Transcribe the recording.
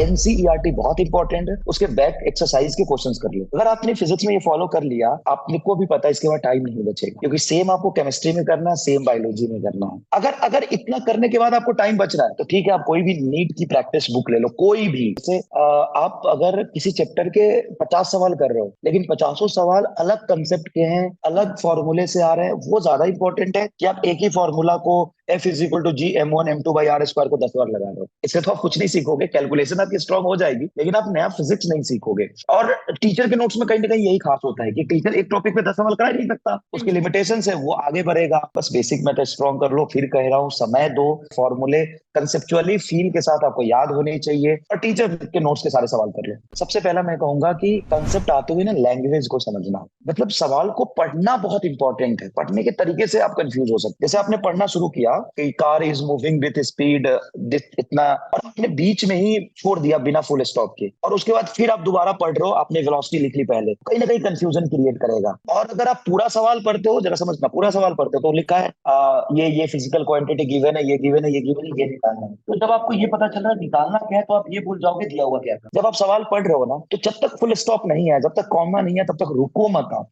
NCERT बहुत important है, उसके बैक एक्सरसाइज के क्वेश्चंस कर लो। अगर आपने फिजिक्स में ये फॉलो कर लिया, आपने को भी पता है इसके बाद टाइम नहीं बचेगा, क्योंकि सेम आपको केमिस्ट्री में करना है, सेम बायोलॉजी में करना है। अगर अगर इतना करने के बाद आपको टाइम बच रहा है तो ठीक है, आप कोई भी नीट की प्रैक्टिस बुक ले लो, कोई भी। जैसे आप अगर किसी चैप्टर के 50 सवाल कर रहे हो, लेकिन 50 सवाल अलग कंसेप्ट के हैं, अलग फॉर्मूले से आ रहे हैं, वो ज्यादा इंपॉर्टेंट है कि आप एक ही फॉर्मूला को F = G m1 m2/r² को 10 बार लगा रहे हो। इससे तो आप कुछ नहीं सीखोगे, कैलकुलेशन आपकी स्ट्रांग हो जाएगी, लेकिन आप नया फिजिक्स नहीं सीखोगे। और टीचर के नोट्स में कहीं ना कहीं यही खास होता है कि टीचर एक टॉपिक पे 10 सवाल करा ही नहीं सकता, उसकी लिमिटेशन है, वो आगे बढ़ेगा। बस बेसिक मैथड स्ट्रांग कर लो। फिर कह रहा हूँ, समय दो, फॉर्मूले कंसेप्चुअली फील के साथ आपको याद होने चाहिए, और टीचर के नोट्स के सारे सवाल कर लो। सबसे पहला मैं कहूंगा कि कंसेप्ट आते हुए ना लैंग्वेज को समझना, मतलब सवाल को पढ़ना बहुत इंपॉर्टेंट है। पढ़ने के तरीके से आप कंफ्यूज हो सकते। जैसे आपने पढ़ना शुरू किया कि car is moving with speed इतना, और आपने बीच में ही छोड़ दिया बिना फुल स्टॉप के, और उसके बाद फिर आप दोबारा पढ़ रहे हो, आपने वेलोसिटी लिख ली पहले, कहीं ना कहीं कंफ्यूजन क्रिएट करेगा। और अगर आप पूरा सवाल पढ़ते हो, जरा समझना, पूरा सवाल पढ़ते हो तो लिखा है ये फिजिकल क्वांटिटी गिवन है, ये गिवन है, ये गिवन है, ये निकालना है। तो जब आपको ये पता चल रहा है निकालना क्या है, तो आप ये भूल जाओगे दिया हुआ क्या है। जब आप सवाल पढ़ रहे हो ना, तो जब तक फुल स्टॉप नहीं है, जब तक कॉमा नहीं है, तब तक रुको मत आप।